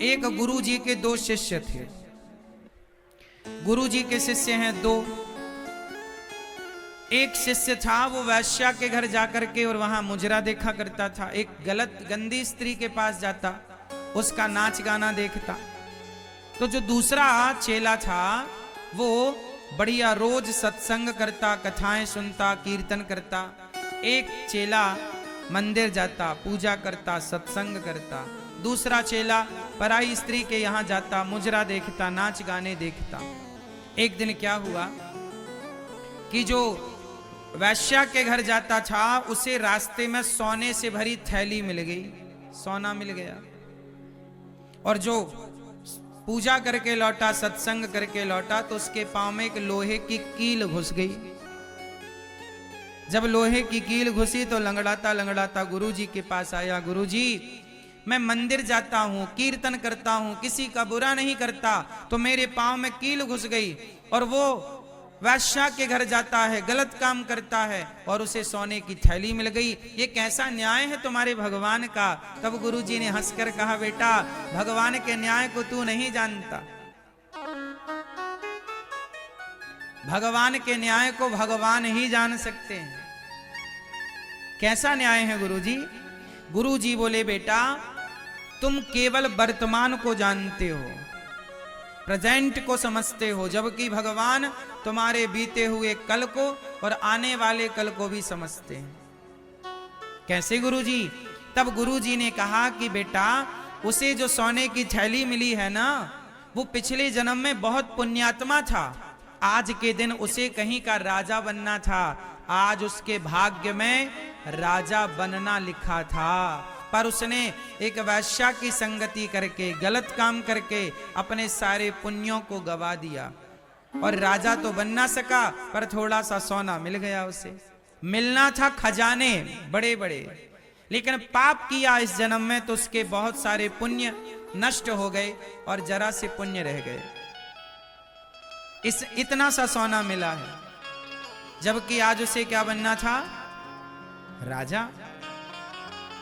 एक गुरु जी के दो शिष्य थे। गुरु जी के शिष्य हैं दो। एक शिष्य था वो वैश्या के घर जाकर के और वहां मुजरा देखा करता था। एक गलत गंदी स्त्री के पास जाता, उसका नाच गाना देखता। तो जो दूसरा चेला था वो बढ़िया रोज सत्संग करता, कथाएं सुनता, कीर्तन करता। एक चेला मंदिर जाता, पूजा करता, सत्संग करता। दूसरा चेला पराई स्त्री के यहां जाता, मुजरा देखता, नाच गाने देखता। एक दिन क्या हुआ कि जो वैश्या के घर जाता था उसे रास्ते में सोने से भरी थैली मिल गई, सोना मिल गया। और जो पूजा करके लौटा, सत्संग करके लौटा, तो उसके पांव में एक लोहे की कील घुस गई। जब लोहे की कील घुसी तो लंगड़ाता लंगड़ाता गुरुजी के पास आया। गुरुजी, मैं मंदिर जाता हूं, कीर्तन करता हूं, किसी का बुरा नहीं करता, तो मेरे पांव में कील घुस गई। और वो वैश्या के घर जाता है, गलत काम करता है और उसे सोने की थैली मिल गई। ये कैसा न्याय है तुम्हारे भगवान का? तब गुरुजी ने हंसकर कहा, बेटा, भगवान के न्याय को तू नहीं जानता। भगवान के न्याय को भगवान ही जान सकते हैं। कैसा न्याय है गुरुजी? गुरुजी बोले, बेटा, तुम केवल वर्तमान को जानते हो, प्रेजेंट को समझते हो, जबकि भगवान तुम्हारे बीते हुए कल को और आने वाले कल को भी समझते हैं। कैसे गुरुजी? तब गुरुजी ने कहा कि बेटा, उसे जो सोने की थैली मिली है ना, वो पिछले जन्म में बहुत पुण्यात्मा था। आज के दिन उसे कहीं का राजा बनना था। आज उसके भाग्य में राजा बनना लिखा था, पर उसने एक वैश्या की संगति करके, गलत काम करके अपने सारे पुण्यों को गवा दिया। और राजा तो बन ना सका, पर थोड़ा सा सोना मिल गया उसे। मिलना था खजाने बड़े बड़े, लेकिन पाप किया इस जन्म में तो उसके बहुत सारे पुण्य नष्ट हो गए और जरा से पुण्य रह गए। इतना सा सोना मिला है, जबकि आज उसे क्या बनना था? राजा।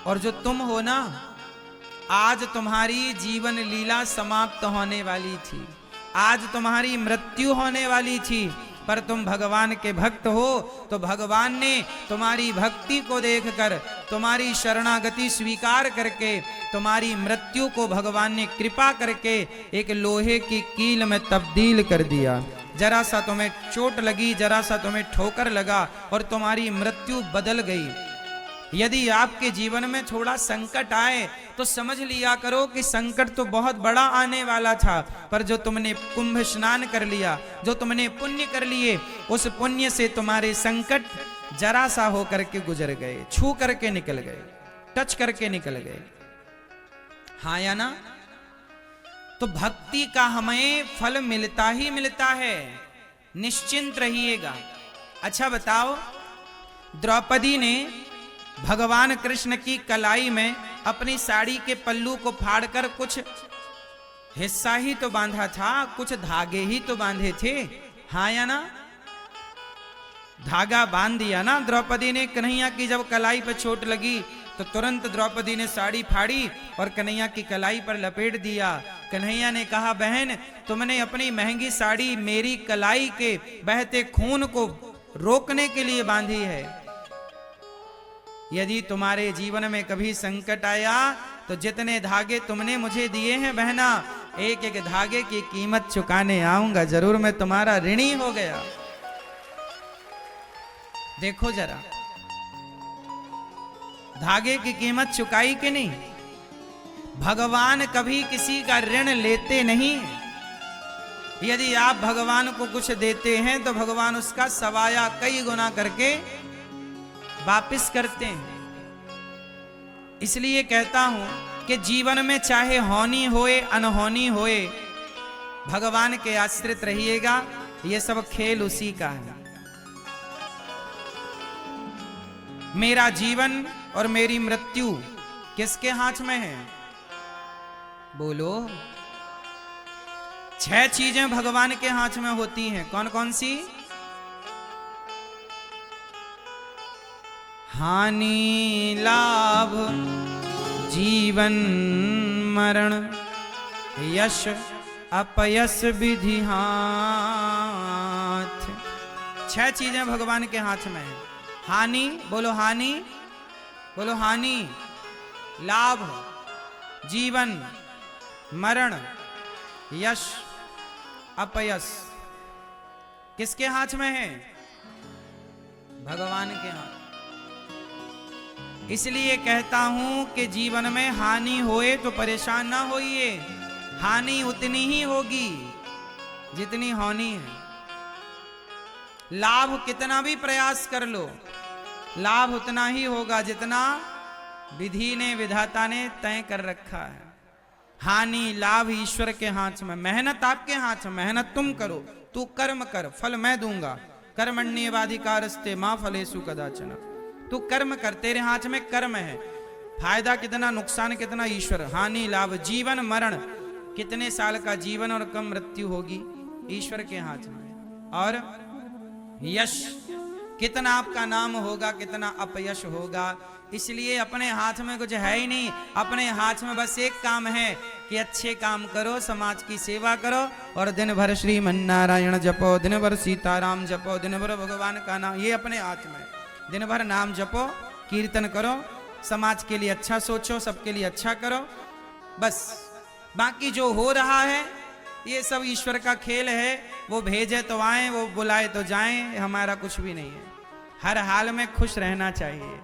और जो तुम हो ना, आज तुम्हारी जीवन लीला समाप्त होने वाली थी, आज तुम्हारी मृत्यु होने वाली थी, पर तुम भगवान के भक्त हो, तो भगवान ने तुम्हारी भक्ति को देखकर, तुम्हारी शरणागति स्वीकार करके, तुम्हारी मृत्यु को भगवान ने कृपा करके एक लोहे की कील में तब्दील कर दिया। जरा सा तुम्हें चोट लगी, जरा सा तुम्हें ठोकर लगा और तुम्हारी मृत्यु बदल गई। यदि आपके जीवन में थोड़ा संकट आए तो समझ लिया करो कि संकट तो बहुत बड़ा आने वाला था, पर जो तुमने कुंभ स्नान कर लिया, जो तुमने पुण्य कर लिए, उस पुण्य से तुम्हारे संकट जरा सा होकर के गुजर गए, छू करके निकल गए, टच करके निकल गए। हाँ या ना? तो भक्ति का हमें फल मिलता ही मिलता है, निश्चिंत रहिएगा। अच्छा बताओ, द्रौपदी ने भगवान कृष्ण की कलाई में अपनी साड़ी के पल्लू को फाड़कर कुछ हिस्सा ही तो बांधा था, कुछ धागे ही तो बांधे थे। हाँ या ना? धागा बांध दिया ना द्रौपदी ने। कन्हैया की जब कलाई पर चोट लगी तो तुरंत द्रौपदी ने साड़ी फाड़ी और कन्हैया की कलाई पर लपेट दिया। कन्हैया ने कहा, बहन, तुमने अपनी महंगी साड़ी मेरी कलाई के बहते खून को रोकने के लिए बांधी है। यदि तुम्हारे जीवन में कभी संकट आया तो जितने धागे तुमने मुझे दिए हैं बहना, एक एक धागे की कीमत चुकाने आऊंगा, जरूर मैं तुम्हारा ऋणी हो गया। देखो जरा, धागे की कीमत चुकाई कि नहीं? भगवान कभी किसी का ऋण लेते नहीं। यदि आप भगवान को कुछ देते हैं तो भगवान उसका सवाया कई गुना करके वापिस करते हैं। इसलिए कहता हूं कि जीवन में चाहे होनी होए अनहोनी होए, भगवान के आश्रित रहिएगा। ये सब खेल उसी का है। मेरा जीवन और मेरी मृत्यु किसके हाथ में है? बोलो। 6 चीजें भगवान के हाथ में होती हैं। कौन कौन सी? हानि लाभ जीवन मरण, यश अपयश विधि हाथ। 6 चीजें भगवान के हाथ में है। हानि, बोलो हानि, बोलो हानि, लाभ, जीवन, मरण, यश, अपयश। किसके हाथ में है? भगवान के हाथ। इसलिए कहता हूं कि जीवन में हानि होए तो परेशान ना होइए। हानि उतनी ही होगी जितनी होनी है। लाभ कितना भी प्रयास कर लो, लाभ उतना ही होगा जितना विधि ने, विधाता ने तय कर रखा है। हानि लाभ ईश्वर के हाथ में। मेहनत आपके हाथ में, मेहनत तुम करो। तू कर्म कर, फल मैं दूंगा। कर्मण्येवाधिकारस्ते मां फलेषु कदाचन। तू कर्म कर, तेरे हाथ में कर्म है। फायदा कितना, नुकसान कितना, ईश्वर। हानि लाभ, जीवन मरण, कितने साल का जीवन और कब मृत्यु होगी, ईश्वर के हाथ में। और यश, कितना आपका नाम होगा, कितना अपयश होगा। इसलिए अपने हाथ में कुछ है ही नहीं। अपने हाथ में बस एक काम है कि अच्छे काम करो, समाज की सेवा करो और दिन भर श्रीमन्नारायण जपो, दिन भर सीताराम जपो, दिन भर भगवान का नाम। ये अपने हाथ में। दिन भर नाम जपो, कीर्तन करो, समाज के लिए अच्छा सोचो, सबके लिए अच्छा करो, बस। बाकी जो हो रहा है ये सब ईश्वर का खेल है। वो भेजे तो आए, वो बुलाए तो जाएं, हमारा कुछ भी नहीं है। हर हाल में खुश रहना चाहिए।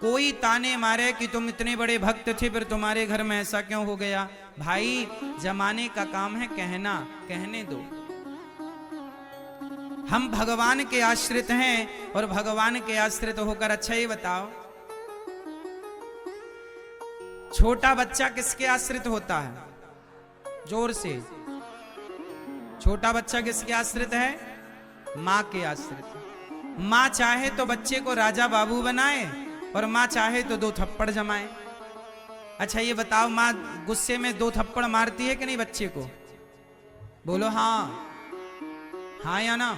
कोई ताने मारे कि तुम इतने बड़े भक्त थे फिर तुम्हारे घर में ऐसा क्यों हो गया, भाई जमाने का काम है कहना, कहने दो। हम भगवान के आश्रित हैं और भगवान के आश्रित होकर, अच्छा ये बताओ, छोटा बच्चा किसके आश्रित होता है? जोर से। छोटा बच्चा किसके आश्रित है? मां के आश्रित। मां चाहे तो बच्चे को राजा बाबू बनाए और मां चाहे तो 2 थप्पड़ जमाए। अच्छा ये बताओ, मां गुस्से में 2 थप्पड़ मारती है कि नहीं बच्चे को? बोलो हाँ, हाँ या ना?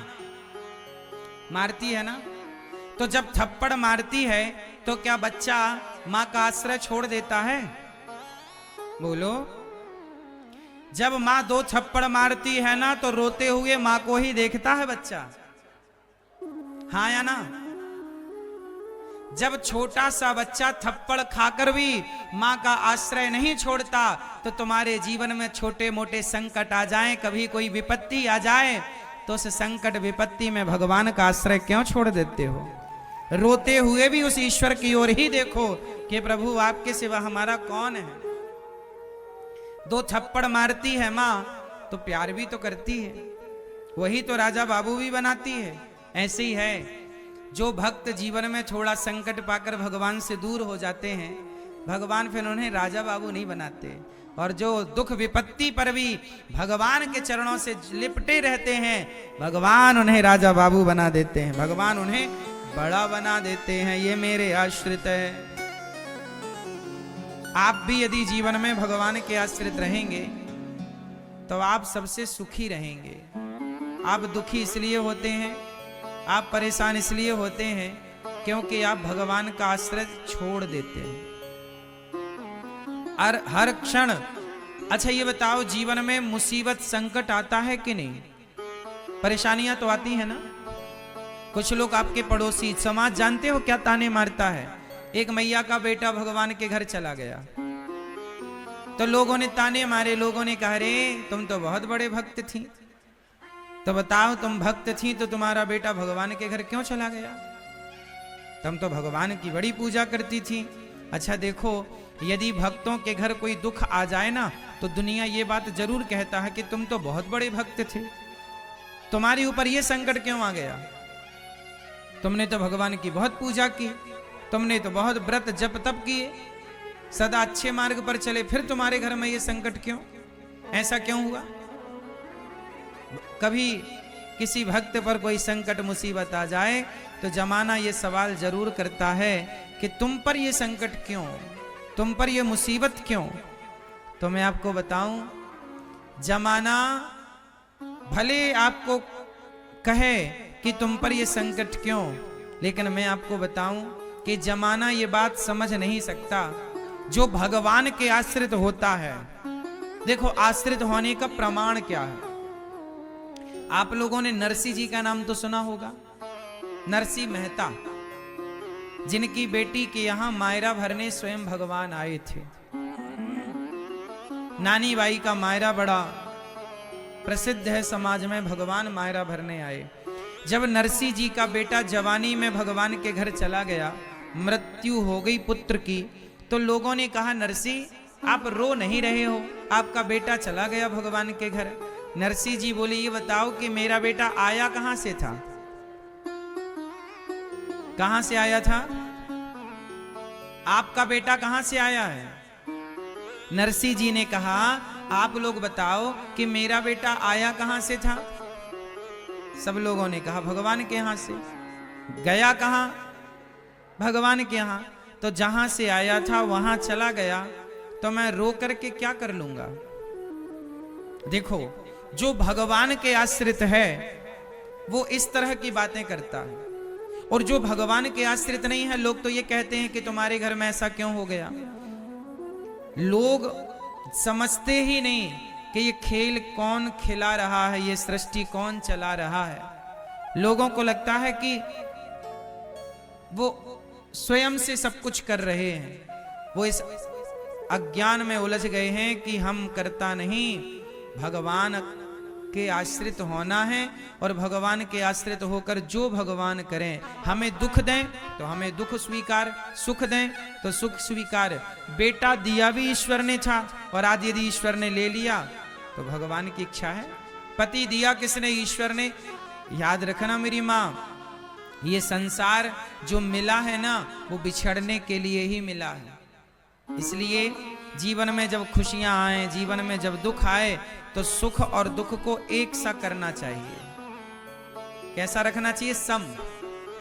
मारती है ना? तो जब थप्पड़ मारती है तो क्या बच्चा मां का आश्रय छोड़ देता है? बोलो। जब मां 2 थप्पड़ मारती है ना तो रोते हुए मां को ही देखता है बच्चा, हाँ या ना? जब छोटा सा बच्चा थप्पड़ खाकर भी मां का आश्रय नहीं छोड़ता तो तुम्हारे जीवन में छोटे मोटे संकट आ जाएं, कभी कोई विपत्ति आ जाए तो उस संकट विपत्ति में भगवान का आश्रय क्यों छोड़ देते हो? रोते हुए भी उस ईश्वर की ओर ही देखो कि प्रभु आपके सिवा हमारा कौन है। 2 थप्पड़ मारती है मां तो प्यार भी तो करती है, वही तो राजा बाबू भी बनाती है। ऐसे ही है, जो भक्त जीवन में थोड़ा संकट पाकर भगवान से दूर हो जाते हैं, भगवान फिर उन्हें राजा बाबू नहीं बनाते। और जो दुख विपत्ति पर भी भगवान के चरणों से लिपटे रहते हैं, भगवान उन्हें राजा बाबू बना देते हैं, भगवान उन्हें बड़ा बना देते हैं। ये मेरे आश्रित है। आप भी यदि जीवन में भगवान के आश्रित रहेंगे तो आप सबसे सुखी रहेंगे। आप दुखी इसलिए होते हैं, आप परेशान इसलिए होते हैं क्योंकि आप भगवान का आश्रय छोड़ देते हैं और हर क्षण। अच्छा ये बताओ, जीवन में मुसीबत संकट आता है कि नहीं? परेशानियां तो आती है ना। कुछ लोग आपके पड़ोसी समाज जानते हो क्या ताने मारता है? एक मैया का बेटा भगवान के घर चला गया तो लोगों ने ताने मारे, लोगों ने कहा रे तुम तो बहुत बड़े भक्त थी, तो बताओ तुम भक्त थी तो तुम्हारा बेटा भगवान के घर क्यों चला गया? तुम तो भगवान की बड़ी पूजा करती थी। अच्छा देखो, यदि भक्तों के घर कोई दुख आ जाए ना तो दुनिया ये बात जरूर कहता है कि तुम तो बहुत बड़े भक्त थे, तुम्हारे ऊपर ये संकट क्यों आ गया? तुमने तो भगवान की बहुत पूजा की, तुमने तो बहुत व्रत जप तप किए, सदा अच्छे मार्ग पर चले, फिर तुम्हारे घर में ये संकट क्यों? ऐसा क्यों हुआ? कभी किसी भक्त पर कोई संकट मुसीबत आ जाए तो जमाना ये सवाल जरूर करता है कि तुम पर ये संकट क्यों, तुम पर ये मुसीबत क्यों? तो मैं आपको बताऊं, जमाना भले आपको कहे कि तुम पर ये संकट क्यों, लेकिन मैं आपको बताऊं कि जमाना ये बात समझ नहीं सकता। जो भगवान के आश्रित होता है देखो आश्रित होने का प्रमाण क्या है। आप लोगों ने नरसी जी का नाम तो सुना होगा, नरसी मेहता, जिनकी बेटी के यहां मायरा भरने स्वयं भगवान आए थे। नानी बाई का मायरा बड़ा प्रसिद्ध है समाज में, भगवान मायरा भरने आए। जब नरसी जी का बेटा जवानी में भगवान के घर चला गया, मृत्यु हो गई पुत्र की, तो लोगों ने कहा नरसी आप रो नहीं रहे हो, आपका बेटा चला गया भगवान के घर। नरसी जी बोले ये बताओ कि मेरा बेटा आया कहां से था, कहां से आया था, आपका बेटा कहां से आया है। नरसी जी ने कहा आप लोग बताओ कि मेरा बेटा आया कहां से था। सब लोगों ने कहा भगवान के यहां से। गया कहां, भगवान के यहां। तो जहां से आया था वहां चला गया, तो मैं रो करके क्या कर लूंगा। देखो जो भगवान के आश्रित है वो इस तरह की बातें करता है, और जो भगवान के आश्रित नहीं है, लोग तो ये कहते हैं कि तुम्हारे घर में ऐसा क्यों हो गया। लोग समझते ही नहीं कि ये खेल कौन खिला रहा है, ये सृष्टि कौन चला रहा है। लोगों को लगता है कि वो स्वयं से सब कुछ कर रहे हैं। वो इस अज्ञान में उलझ गए हैं कि हम करता नहीं, भगवान के आश्रित होना है, और भगवान के आश्रित होकर जो भगवान करें, हमें दुख दें तो हमें दुख स्वीकार, सुख दें तो सुख स्वीकार। बेटा दिया भी ईश्वर ने था, और आज यदि ईश्वर ने ले लिया तो भगवान की इच्छा है। पति दिया किसने, ईश्वर ने। याद रखना मेरी माँ, ये संसार जो मिला है ना, वो बिछड़ने के लिए ही मिला है। इसलिए जीवन में जब खुशियां आए, जीवन में जब दुख आए, तो सुख और दुख को एक सा करना चाहिए। कैसा रखना चाहिए, सम।